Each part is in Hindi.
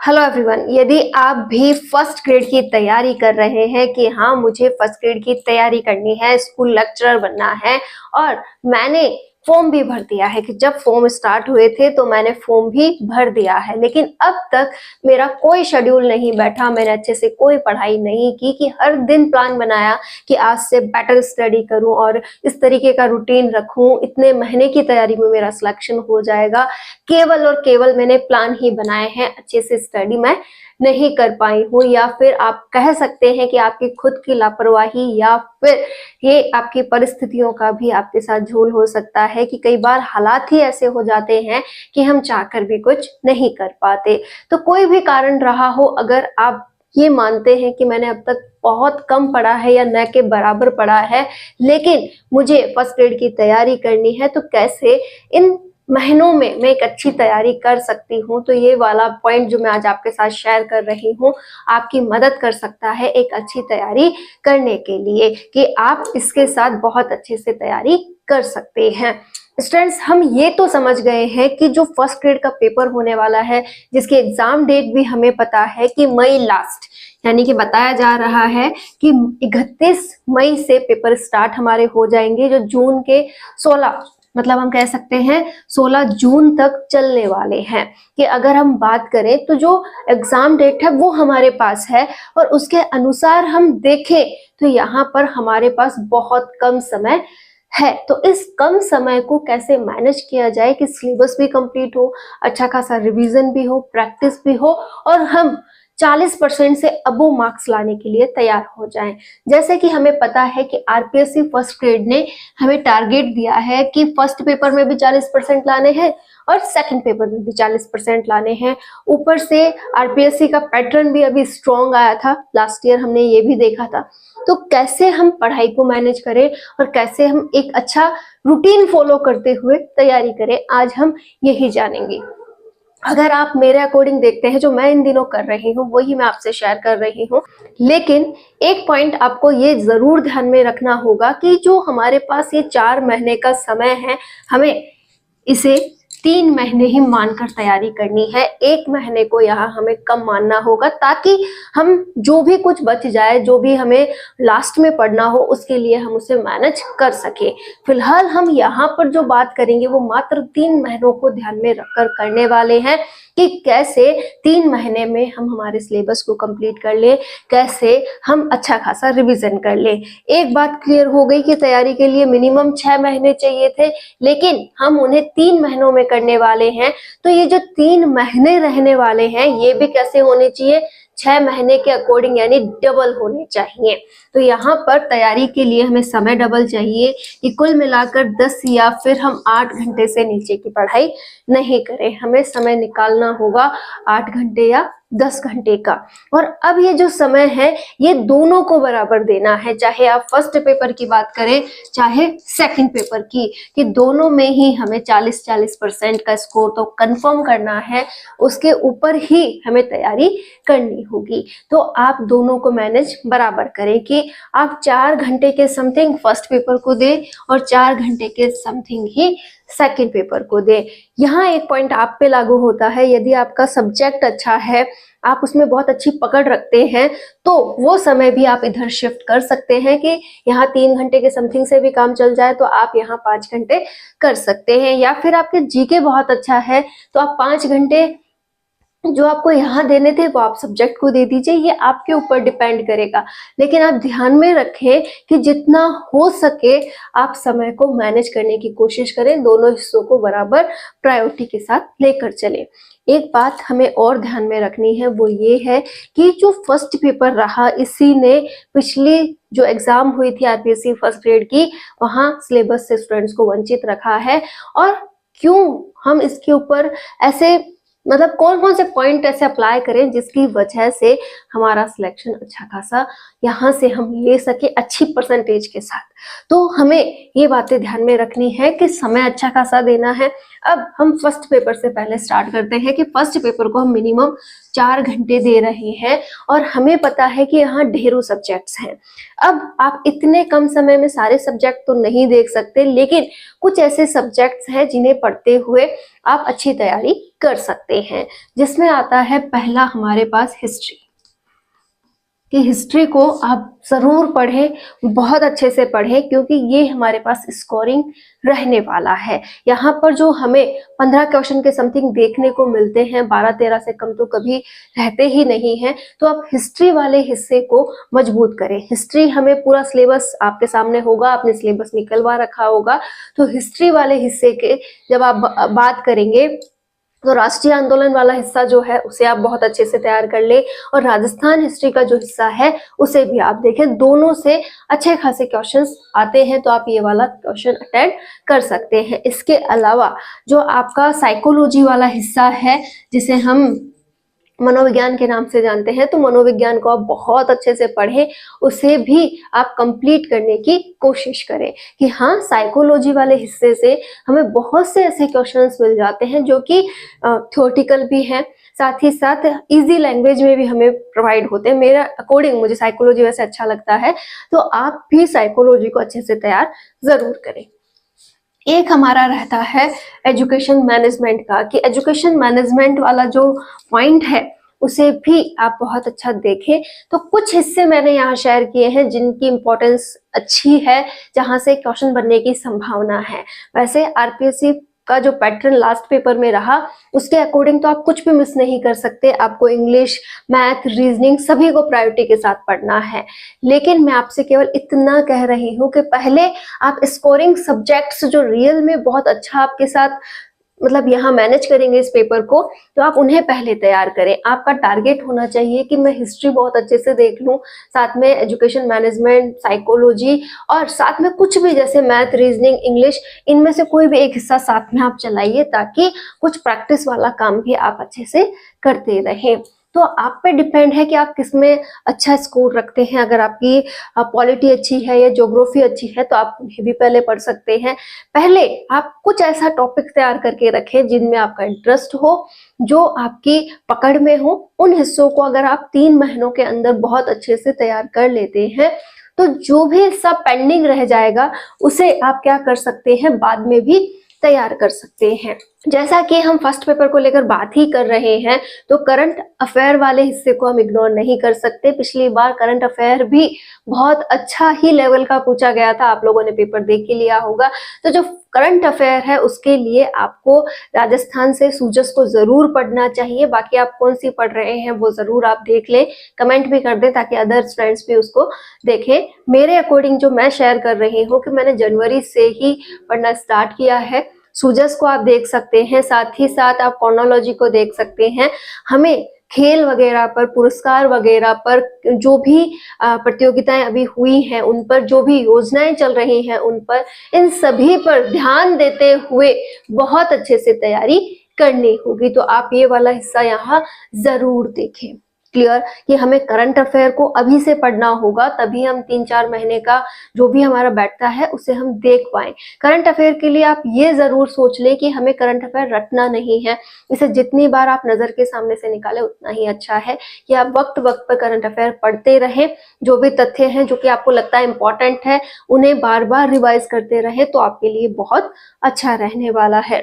हेलो एवरीवन, यदि आप भी फर्स्ट ग्रेड की तैयारी कर रहे हैं कि हाँ मुझे फर्स्ट ग्रेड की तैयारी करनी है, स्कूल लेक्चरर बनना है और मैंने फॉर्म भी भर दिया है कि जब फॉर्म स्टार्ट हुए थे तो मैंने फॉर्म भी भर दिया है, लेकिन अब तक मेरा कोई शेड्यूल नहीं बैठा, मैंने अच्छे से कोई पढ़ाई नहीं की कि हर दिन प्लान बनाया कि आज से बेटर स्टडी करूं और इस तरीके का रूटीन रखूं, इतने महीने की तैयारी में मेरा सिलेक्शन हो जाएगा। केवल और केवल मैंने प्लान ही बनाए हैं, अच्छे से स्टडी मैं नहीं कर पाई हूँ, या फिर आप कह सकते हैं कि आपकी खुद की लापरवाही या फिर ये आपकी परिस्थितियों का भी आपके साथ झोल हो सकता है कि कई बार हालात ही ऐसे हो जाते हैं कि हम चाहकर भी कुछ नहीं कर पाते। तो कोई भी कारण रहा हो, अगर आप ये मानते हैं कि मैंने अब तक बहुत कम पढ़ा है या न के बराबर पढ़ा है, लेकिन मुझे फर्स्ट ग्रेड की तैयारी करनी है, तो कैसे इन महीनों में मैं एक अच्छी तैयारी कर सकती हूँ, तो ये वाला पॉइंट जो मैं आज आपके साथ शेयर कर रही हूँ आपकी मदद कर सकता है एक अच्छी तैयारी करने के लिए, कि आप इसके साथ बहुत अच्छे से तैयारी कर सकते हैं। स्टूडेंट्स, हम ये तो समझ गए हैं कि जो फर्स्ट ग्रेड का पेपर होने वाला है, जिसकी एग्जाम डेट भी हमें पता है कि मई लास्ट, यानी कि बताया जा रहा है कि 31 मई से पेपर स्टार्ट हमारे हो जाएंगे, जो जून के 16 मतलब हम कह सकते हैं 16 जून तक चलने वाले हैं। कि अगर हम बात करें तो जो एग्जाम डेट है वो हमारे पास है, और उसके अनुसार हम देखें तो यहाँ पर हमारे पास बहुत कम समय है। तो इस कम समय को कैसे मैनेज किया जाए कि सिलेबस भी कंप्लीट हो, अच्छा खासा रिवीजन भी हो, प्रैक्टिस भी हो, और हम 40% से अबो मार्क्स लाने के लिए तैयार हो जाएं। जैसे कि हमें पता है कि आरपीएससी फर्स्ट ग्रेड ने हमें टारगेट दिया है कि फर्स्ट पेपर में भी 40% लाने हैं और सेकंड पेपर में भी 40% लाने हैं। ऊपर से आरपीएससी का पैटर्न भी अभी स्ट्रॉन्ग आया था, लास्ट ईयर हमने ये भी देखा था। तो कैसे हम पढ़ाई को मैनेज करें और कैसे हम एक अच्छा रूटीन फॉलो करते हुए तैयारी करें, आज हम यही जानेंगे। अगर आप मेरे अकॉर्डिंग देखते हैं, जो मैं इन दिनों कर रही हूँ वही मैं आपसे शेयर कर रही हूँ, लेकिन एक पॉइंट आपको ये जरूर ध्यान में रखना होगा कि जो हमारे पास ये 4 महीने का समय है, हमें इसे 3 महीने ही मानकर तैयारी करनी है। 1 महीने को यहाँ हमें कम मानना होगा, ताकि हम जो भी कुछ बच जाए, जो भी हमें लास्ट में पढ़ना हो, उसके लिए हम उसे मैनेज कर सके। फिलहाल हम यहाँ पर जो बात करेंगे वो मात्र 3 महीनों को ध्यान में रखकर करने वाले हैं कि कैसे 3 महीने में हम हमारे सिलेबस को कंप्लीट कर ले, कैसे हम अच्छा खासा रिवीजन कर ले। एक बात क्लियर हो गई कि तैयारी के लिए मिनिमम 6 महीने चाहिए थे, लेकिन हम उन्हें 3 महीनों में करने वाले हैं। तो ये जो 3 महीने रहने वाले हैं, ये भी कैसे होने चाहिए, 6 महीने के अकॉर्डिंग, यानी डबल होने चाहिए। तो यहाँ पर तैयारी के लिए हमें समय डबल चाहिए कि कुल मिलाकर 10 या फिर हम 8 घंटे से नीचे की पढ़ाई नहीं करें। हमें समय निकालना होगा 8 घंटे या 10 घंटे का। और अब ये जो समय है ये दोनों को बराबर देना है, चाहे आप फर्स्ट पेपर की बात करें चाहे सेकंड पेपर की, कि दोनों में ही हमें 40-40% का स्कोर तो कंफर्म करना है, उसके ऊपर ही हमें तैयारी करनी होगी। तो आप दोनों को मैनेज बराबर करें कि आप 4 घंटे के समथिंग फर्स्ट पेपर को दें और 4 घंटे के समथिंग ही सेकंड पेपर को दे। यहाँ एक पॉइंट आप पे लागू होता है, यदि आपका सब्जेक्ट अच्छा है, आप उसमें बहुत अच्छी पकड़ रखते हैं, तो वो समय भी आप इधर शिफ्ट कर सकते हैं कि यहाँ 3 घंटे के समथिंग से भी काम चल जाए तो आप यहाँ 5 घंटे कर सकते हैं। या फिर आपके जीके बहुत अच्छा है तो आप 5 घंटे जो आपको यहाँ देने थे वो आप सब्जेक्ट को दे दीजिए, ये आपके ऊपर डिपेंड करेगा। लेकिन आप ध्यान में रखें कि जितना हो सके आप समय को मैनेज करने की कोशिश करें, दोनों हिस्सों को बराबर प्रायोरिटी के साथ लेकर चलें। एक बात हमें और ध्यान में रखनी है, वो ये है कि जो फर्स्ट पेपर रहा, इसी ने पिछली जो एग्जाम हुई थी आरपीएससी फर्स्ट ग्रेड की, वहाँ सिलेबस से स्टूडेंट्स को वंचित रखा है। और क्यों हम इसके ऊपर ऐसे, मतलब कौन कौन से पॉइंट ऐसे अप्लाई करें जिसकी वजह से हमारा सिलेक्शन अच्छा खासा यहाँ से हम ले सके अच्छी परसेंटेज के साथ। तो हमें ये बातें ध्यान में रखनी है कि समय अच्छा खासा देना है। अब हम फर्स्ट पेपर से पहले स्टार्ट करते हैं कि फर्स्ट पेपर को हम मिनिमम 4 घंटे दे रहे हैं, और हमें पता है कि यहाँ ढेरों सब्जेक्ट्स हैं। अब आप इतने कम समय में सारे सब्जेक्ट तो नहीं देख सकते, लेकिन कुछ ऐसे सब्जेक्ट्स हैं जिन्हें पढ़ते हुए आप अच्छी तैयारी कर सकते हैं, जिसमें आता है पहला हमारे पास हिस्ट्री। कि हिस्ट्री को आप जरूर पढ़ें, बहुत अच्छे से पढ़ें, क्योंकि ये हमारे पास स्कोरिंग रहने वाला है। यहाँ पर जो हमें 15 क्वेश्चन के समथिंग देखने को मिलते हैं, 12-13 से कम तो कभी रहते ही नहीं हैं। तो आप हिस्ट्री वाले हिस्से को मजबूत करें। हिस्ट्री हमें पूरा सिलेबस आपके सामने होगा, आपने सिलेबस निकलवा रखा होगा, तो हिस्ट्री वाले हिस्से के जब आप बात करेंगे तो राष्ट्रीय आंदोलन वाला हिस्सा जो है उसे आप बहुत अच्छे से तैयार कर ले, और राजस्थान हिस्ट्री का जो हिस्सा है उसे भी आप देखें। दोनों से अच्छे खासे क्वेश्चंस आते हैं, तो आप ये वाला क्वेश्चन अटेंड कर सकते हैं। इसके अलावा जो आपका साइकोलॉजी वाला हिस्सा है, जिसे हम मनोविज्ञान के नाम से जानते हैं, तो मनोविज्ञान को आप बहुत अच्छे से पढ़ें, उसे भी आप कंप्लीट करने की कोशिश करें। कि हाँ, साइकोलॉजी वाले हिस्से से हमें बहुत से ऐसे क्वेश्चंस मिल जाते हैं जो कि थ्योरेटिकल भी हैं, साथ ही साथ इजी लैंग्वेज में भी हमें प्रोवाइड होते हैं। मेरा अकॉर्डिंग मुझे साइकोलॉजी वैसे अच्छा लगता है, तो आप भी साइकोलॉजी को अच्छे से तैयार जरूर करें। एक हमारा रहता है एजुकेशन मैनेजमेंट का, कि एजुकेशन मैनेजमेंट वाला जो पॉइंट है उसे भी आप बहुत अच्छा देखें। तो कुछ हिस्से मैंने यहाँ शेयर किए हैं जिनकी इंपॉर्टेंस अच्छी है, जहां से क्वेश्चन बनने की संभावना है। वैसे आरपीएससी का जो पैटर्न लास्ट पेपर में रहा, उसके अकॉर्डिंग तो आप कुछ भी मिस नहीं कर सकते। आपको इंग्लिश, मैथ, रीजनिंग सभी को प्रायोरिटी के साथ पढ़ना है। लेकिन मैं आपसे केवल इतना कह रही हूँ कि पहले आप स्कोरिंग सब्जेक्ट्स जो रियल में बहुत अच्छा आपके साथ मतलब यहाँ मैनेज करेंगे इस पेपर को, तो आप उन्हें पहले तैयार करें। आपका टारगेट होना चाहिए कि मैं हिस्ट्री बहुत अच्छे से देख लूं, साथ में एजुकेशन मैनेजमेंट, साइकोलॉजी, और साथ में कुछ भी जैसे मैथ, रीजनिंग, इंग्लिश, इनमें से कोई भी एक हिस्सा साथ में आप चलाइए, ताकि कुछ प्रैक्टिस वाला काम भी आप अच्छे से करते रहें। तो आप पे डिपेंड है कि आप किसमें अच्छा स्कोर रखते हैं। अगर आपकी पॉलिटी अच्छी है या ज्योग्राफी अच्छी है, तो आप उन्हें भी पहले पढ़ सकते हैं। पहले आप कुछ ऐसा टॉपिक तैयार करके रखें जिनमें आपका इंटरेस्ट हो, जो आपकी पकड़ में हो। उन हिस्सों को अगर आप 3 महीनों के अंदर बहुत अच्छे से तैयार कर लेते हैं, तो जो भी हिस्सा पेंडिंग रह जाएगा उसे आप क्या कर सकते हैं, बाद में भी तैयार कर सकते हैं। जैसा कि हम फर्स्ट पेपर को लेकर बात ही कर रहे हैं, तो करंट अफेयर वाले हिस्से को हम इग्नोर नहीं कर सकते। पिछली बार करंट अफेयर भी बहुत अच्छा ही लेवल का पूछा गया था, आप लोगों ने पेपर देख के लिया होगा। तो जो करंट अफेयर है उसके लिए आपको राजस्थान से सूजस को जरूर पढ़ना चाहिए। बाकी आप कौन सी पढ़ रहे हैं वो जरूर आप देख लें, कमेंट भी कर दें ताकि अदर स्टूडेंट्स भी उसको देखें। मेरे अकॉर्डिंग जो मैं शेयर कर रही हूँ कि मैंने जनवरी से ही पढ़ना स्टार्ट किया है। सूजस को आप देख सकते हैं, साथ ही साथ आप कॉर्नोलॉजी को देख सकते हैं। हमें खेल वगैरह पर, पुरस्कार वगैरह पर, जो भी प्रतियोगिताएं अभी हुई हैं उन पर, जो भी योजनाएं चल रही हैं उन पर, इन सभी पर ध्यान देते हुए बहुत अच्छे से तैयारी करनी होगी। तो आप ये वाला हिस्सा यहाँ जरूर देखें। क्लियर कि हमें करंट अफेयर को अभी से पढ़ना होगा, तभी हम 3-4 महीने का जो भी हमारा बैठता है उसे हम देख पाए। करंट अफेयर के लिए आप ये जरूर सोच लें कि हमें करंट अफेयर रटना नहीं है। इसे जितनी बार आप नजर के सामने से निकाले उतना ही अच्छा है कि आप वक्त वक्त पर करंट अफेयर पढ़ते रहें। जो भी तथ्य हैं जो कि आपको लगता है इंपॉर्टेंट है, उन्हें बार बार रिवाइज करते रहे, तो आपके लिए बहुत अच्छा रहने वाला है।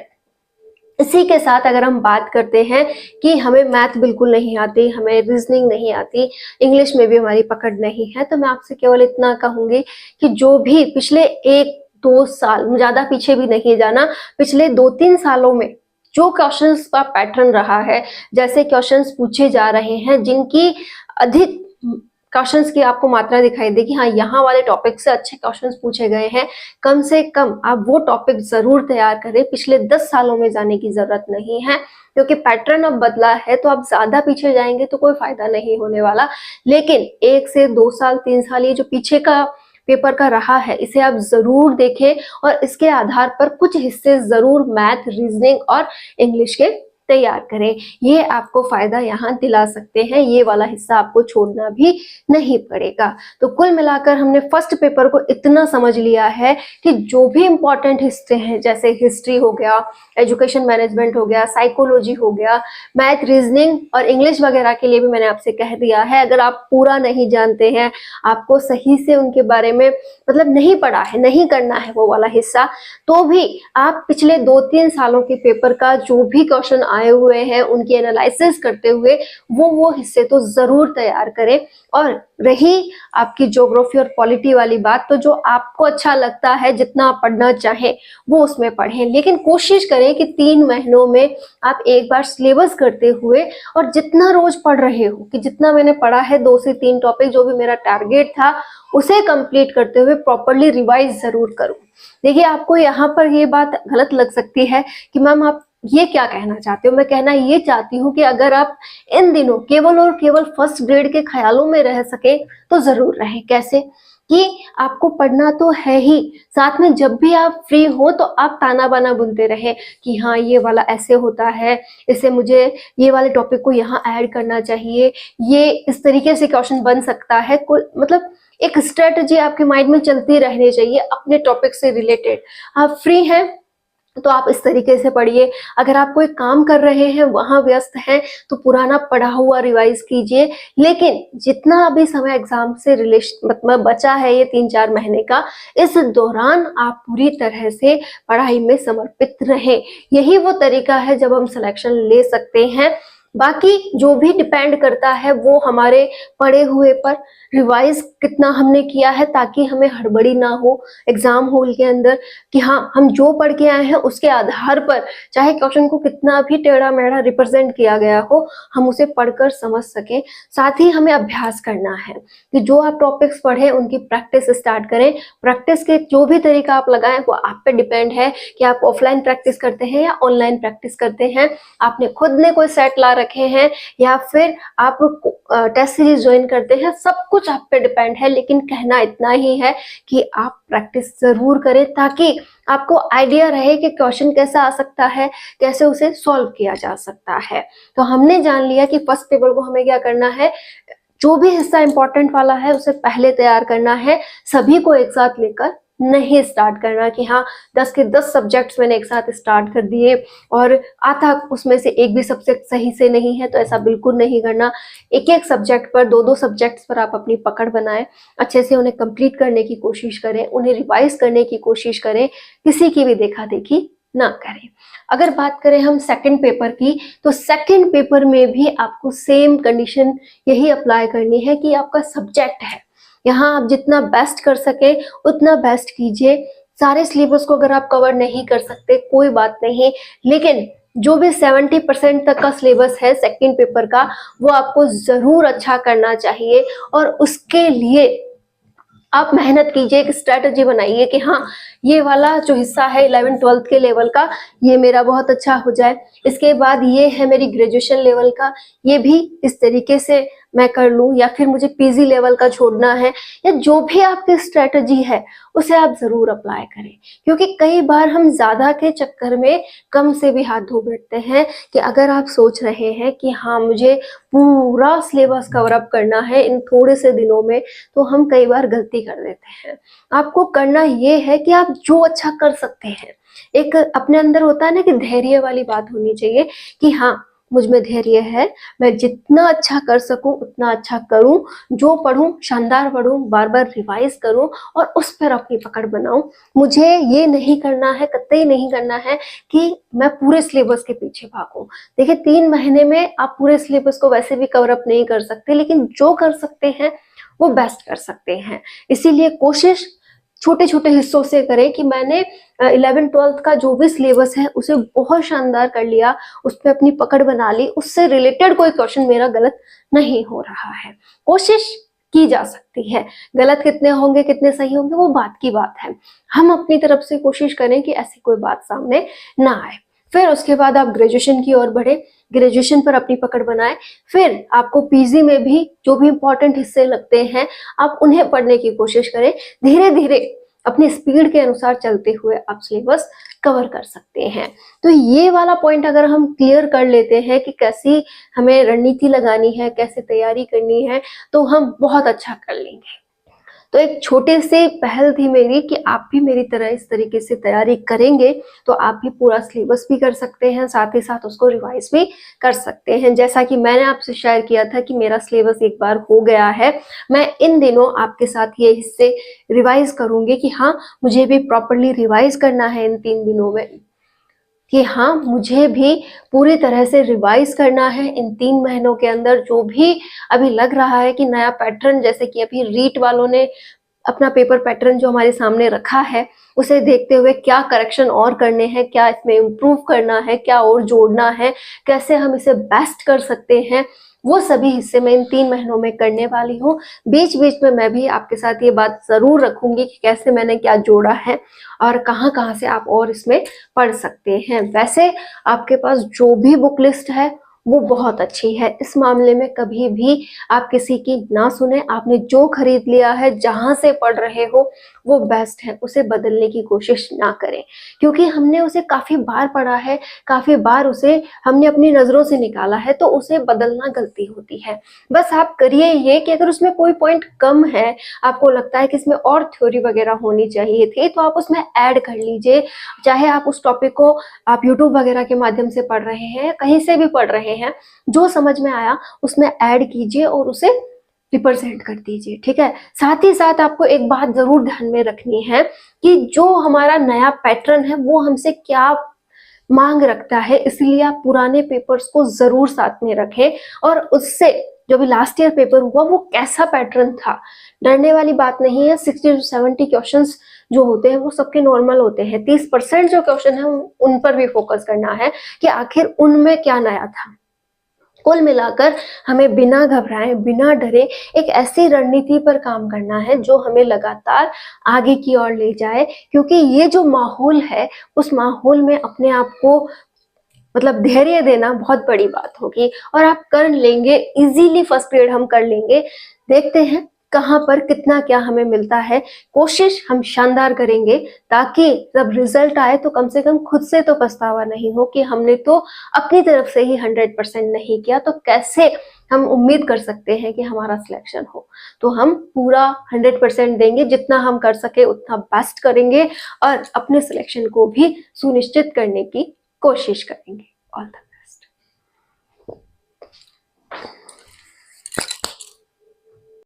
इसी के साथ अगर हम बात करते हैं कि हमें मैथ बिल्कुल नहीं आती, हमें रीजनिंग नहीं आती, इंग्लिश में भी हमारी पकड़ नहीं है, तो मैं आपसे केवल इतना कहूंगी कि जो भी पिछले 1-2 साल, ज्यादा पीछे भी नहीं जाना, पिछले 2-3 सालों में जो क्वेश्चंस का पैटर्न रहा है, जैसे क्वेश्चंस पूछे जा रहे हैं, जिनकी अधिक क्वेश्चंस की आपको मात्रा दिखाई देगी, हाँ यहाँ वाले टॉपिक से अच्छे क्वेश्चंस पूछे गए हैं, कम से कम आप वो टॉपिक जरूर तैयार करें। पिछले 10 सालों में जाने की जरूरत नहीं है, क्योंकि पैटर्न अब बदला है, तो आप ज्यादा पीछे जाएंगे तो कोई फायदा नहीं होने वाला। लेकिन 1 से 2 साल 3 साल ये जो पीछे का पेपर का रहा है, इसे आप जरूर देखें, और इसके आधार पर कुछ हिस्से जरूर मैथ, रीजनिंग और इंग्लिश के तैयार करें। ये आपको फायदा यहाँ दिला सकते हैं, ये वाला हिस्सा आपको छोड़ना भी नहीं पड़ेगा। तो कुल मिलाकर हमने फर्स्ट पेपर को इतना समझ लिया है कि जो भी इंपॉर्टेंट हिस्से हैं, जैसे हिस्ट्री हो गया, एजुकेशन मैनेजमेंट हो गया, साइकोलॉजी हो गया, मैथ, रीजनिंग और इंग्लिश वगैरह के लिए भी मैंने आपसे कह दिया है। अगर आप पूरा नहीं जानते हैं, आपको सही से उनके बारे में मतलब नहीं पढ़ा है, नहीं करना है वो वाला हिस्सा, तो भी आप पिछले 2-3 सालों के पेपर का जो भी क्वेश्चन आए हुए हैं उनकी एनालिसिस करते हुए वो हिस्से तो जरूर तैयार करें। और रही आपकी ज्योग्राफी और पॉलिटी वाली बात, तो जो आपको अच्छा लगता है, जितना आप पढ़ना चाहें वो उसमें पढ़ें, लेकिन कोशिश करें कि 3 महीनों में आप एक बार सिलेबस करते हुए और जितना रोज पढ़ रहे हो कि जितना मैंने पढ़ा है 2 से 3 टॉपिक जो भी मेरा टारगेट था उसे कंप्लीट करते हुए प्रॉपरली रिवाइज जरूर करूं। देखिए, आपको यहाँ पर ये बात गलत लग सकती है कि मैम आप ये क्या कहना चाहते हो। मैं कहना ये चाहती हूँ कि अगर आप इन दिनों केवल और केवल फर्स्ट ग्रेड के ख्यालों में रह सके तो जरूर रहें। कैसे कि आपको पढ़ना तो है ही, साथ में जब भी आप फ्री हो तो आप ताना बाना बुनते रहे कि हाँ ये वाला ऐसे होता है, इससे मुझे ये वाले टॉपिक को यहाँ ऐड करना चाहिए, ये इस तरीके से क्वेश्चन बन सकता है। कोई मतलब एक स्ट्रेटजी आपके माइंड में चलती रहनी चाहिए अपने टॉपिक से रिलेटेड। आप फ्री हैं तो आप इस तरीके से पढ़िए। अगर आप कोई काम कर रहे हैं, वहां व्यस्त हैं, तो पुराना पढ़ा हुआ रिवाइज कीजिए। लेकिन जितना अभी समय एग्जाम से रिलेशन मतलब बचा है, ये 3-4 महीने का, इस दौरान आप पूरी तरह से पढ़ाई में समर्पित रहें। यही वो तरीका है जब हम सिलेक्शन ले सकते हैं। बाकी जो भी डिपेंड करता है वो हमारे पढ़े हुए पर, रिवाइज कितना हमने किया है, ताकि हमें हड़बड़ी ना हो एग्जाम हॉल के अंदर कि हाँ हम जो पढ़ के आए हैं उसके आधार पर, चाहे क्वेश्चन को कितना भी टेढ़ा मेढ़ा रिप्रेजेंट किया गया हो, हम उसे पढ़कर समझ सकें। साथ ही हमें अभ्यास करना है कि जो आप टॉपिक्स पढ़े उनकी प्रैक्टिस स्टार्ट करें। प्रैक्टिस के जो भी तरीका आप लगाएं वो आप पे डिपेंड है कि आप ऑफलाइन प्रैक्टिस करते हैं या ऑनलाइन प्रैक्टिस करते हैं, आपने खुद ने कोई सेट ला रखे हैं या फिर आप टेस्ट सीरीज ज्वाइन करते हैं, सब कुछ आप पे डिपेंड है। लेकिन कहना इतना ही है कि आप प्रैक्टिस जरूर करें ताकि आपको आइडिया रहे कि क्वेश्चन कैसा आ सकता है, कैसे उसे सॉल्व किया जा सकता है। तो हमने जान लिया कि फर्स्ट पेपर को हमें क्या करना है, जो भी हिस्सा इंपॉर्टेंट वाला है उसे पहले तैयार करना है, सभी को एक साथ लेकर नहीं स्टार्ट करना कि हाँ 10 के 10 सब्जेक्ट्स मैंने एक साथ स्टार्ट कर दिए और आता उसमें से एक भी सब्जेक्ट सही से नहीं है, तो ऐसा बिल्कुल नहीं करना। एक एक सब्जेक्ट पर, 2-2 सब्जेक्ट्स पर आप अपनी पकड़ बनाएं, अच्छे से उन्हें कंप्लीट करने की कोशिश करें, उन्हें रिवाइज करने की कोशिश करें, किसी की भी देखा देखी ना करें। अगर बात करें हम सेकंड पेपर की, तो सेकंड पेपर में भी आपको सेम कंडीशन यही अप्लाई करनी है कि आपका सब्जेक्ट है, यहाँ आप जितना बेस्ट कर सके उतना बेस्ट कीजिए। सारे सिलेबस को अगर आप कवर नहीं कर सकते कोई बात नहीं, लेकिन जो भी 70% तक का सिलेबस है सेकंड पेपर का वो आपको जरूर अच्छा करना चाहिए। और उसके लिए आप मेहनत कीजिए, एक स्ट्रेटजी बनाइए कि हाँ ये वाला जो हिस्सा है 11th-12th के लेवल का, ये मेरा बहुत अच्छा हो जाए। इसके बाद ये है मेरी ग्रेजुएशन लेवल का, ये भी इस तरीके से मैं कर लूं, या फिर मुझे पीजी लेवल का छोड़ना है, या जो भी आपकी स्ट्रेटजी है उसे आप जरूर अप्लाई करें। क्योंकि कई बार हम ज्यादा के चक्कर में कम से भी हाथ धो बैठते हैं कि अगर आप सोच रहे हैं कि हाँ मुझे पूरा सिलेबस कवर अप करना है इन थोड़े से दिनों में, तो हम कई बार गलती कर देते हैं। आपको करना ये है कि आप जो अच्छा कर सकते हैं, एक अपने अंदर होता है ना कि धैर्य वाली बात होनी चाहिए कि हाँ मुझ में धैर्य है, मैं जितना अच्छा कर सकूं उतना अच्छा करूं, जो पढ़ूं शानदार पढ़ूं, बार बार रिवाइज करूं और उस पर अपनी पकड़ बनाऊं। मुझे ये नहीं करना है, कतई नहीं करना है कि मैं पूरे सिलेबस के पीछे भागूं। देखिए 3 महीने में आप पूरे सिलेबस को वैसे भी कवर अप नहीं कर सकते, लेकिन जो कर सकते हैं वो बेस्ट कर सकते हैं। इसीलिए कोशिश छोटे छोटे हिस्सों से करें कि मैंने 11th-12th का जो भी सिलेबस है उसे बहुत शानदार कर लिया, उस पर अपनी पकड़ बना ली, उससे रिलेटेड कोई क्वेश्चन मेरा गलत नहीं हो रहा है। कोशिश की जा सकती है, गलत कितने होंगे कितने सही होंगे वो बात की बात है, हम अपनी तरफ से कोशिश करें कि ऐसी कोई बात सामने ना आए। फिर उसके बाद आप ग्रेजुएशन की ओर बढ़े, ग्रेजुएशन पर अपनी पकड़ बनाएं। फिर आपको पीजी में भी जो भी इंपॉर्टेंट हिस्से लगते हैं आप उन्हें पढ़ने की कोशिश करें। धीरे धीरे अपनी स्पीड के अनुसार चलते हुए आप सिलेबस कवर कर सकते हैं। तो ये वाला पॉइंट अगर हम क्लियर कर लेते हैं कि कैसी हमें रणनीति लगानी है, कैसे तैयारी करनी है, तो हम बहुत अच्छा कर लेंगे। तो एक छोटे से पहल थी मेरी कि आप भी मेरी तरह इस तरीके से तैयारी करेंगे तो आप भी पूरा सिलेबस भी कर सकते हैं, साथ ही साथ उसको रिवाइज भी कर सकते हैं। जैसा कि मैंने आपसे शेयर किया था कि मेरा सिलेबस एक बार हो गया है, मैं इन दिनों आपके साथ ये हिस्से रिवाइज करूंगी कि हाँ मुझे भी प्रॉपरली रिवाइज करना है इन 3 दिनों में, कि हाँ मुझे भी पूरी तरह से रिवाइज करना है इन 3 महीनों के अंदर। जो भी अभी लग रहा है कि नया पैटर्न, जैसे कि अभी रीट वालों ने अपना पेपर पैटर्न जो हमारे सामने रखा है, उसे देखते हुए क्या करेक्शन और करने हैं, क्या इसमें इम्प्रूव करना है, क्या और जोड़ना है, कैसे हम इसे बेस्ट कर सकते हैं, वो सभी हिस्से मैं इन 3 महीनों में करने वाली हूँ। बीच बीच में मैं भी आपके साथ ये बात जरूर रखूंगी कि कैसे मैंने क्या जोड़ा है और कहाँ कहाँ से आप और इसमें पढ़ सकते हैं। वैसे आपके पास जो भी बुक लिस्ट है वो बहुत अच्छी है, इस मामले में कभी भी आप किसी की ना सुने। आपने जो खरीद लिया है, जहां से पढ़ रहे हो वो बेस्ट है, उसे बदलने की कोशिश ना करें, क्योंकि हमने उसे काफी बार पढ़ा है, काफी बार उसे हमने अपनी नजरों से निकाला है, तो उसे बदलना गलती होती है। बस आप करिए ये कि अगर उसमें कोई पॉइंट कम है, आपको लगता है कि इसमें और थ्योरी वगैरह होनी चाहिए थी, तो आप उसमें ऐड कर लीजिए। चाहे आप उस टॉपिक को आप यूट्यूब वगैरह के माध्यम से पढ़ रहे हैं, कहीं से भी पढ़ रहे हैं, जो समझ में आया उसमें ऐड कीजिए और उसे रिप्रेजेंट कर दीजिए, ठीक है। साथ ही साथ आपको एक बात जरूर ध्यान में रखनी है कि जो हमारा नया पैटर्न है वो हमसे क्या मांग रखता है, इसलिए आप पुराने पेपर्स को जरूर साथ में रखें और उससे जो भी लास्ट ईयर पेपर हुआ वो कैसा पैटर्न था, डरने वाली बात नहीं है। 60 to 70 क्वेश्चंस जो होते हैं वो सबके नॉर्मल होते हैं। 30% जो क्वेश्चन है उन पर भी फोकस करना है कि आखिर उनमें क्या नया था। कुल मिलाकर हमें बिना घबराए, बिना डरे एक ऐसी रणनीति पर काम करना है जो हमें लगातार आगे की ओर ले जाए, क्योंकि ये जो माहौल है उस माहौल में अपने आप को मतलब धैर्य देना बहुत बड़ी बात होगी और आप कर लेंगे इजीली। फर्स्ट ग्रेड हम कर लेंगे, देखते हैं कहाँ पर कितना क्या हमें मिलता है। कोशिश हम शानदार करेंगे ताकि जब रिजल्ट आए तो कम से कम खुद से तो पछतावा नहीं हो कि हमने तो अपनी तरफ से ही 100% नहीं किया, तो कैसे हम उम्मीद कर सकते हैं कि हमारा सिलेक्शन हो। तो हम पूरा 100% देंगे, जितना हम कर सके उतना बेस्ट करेंगे और अपने सिलेक्शन को भी सुनिश्चित करने की कोशिश करेंगे। All the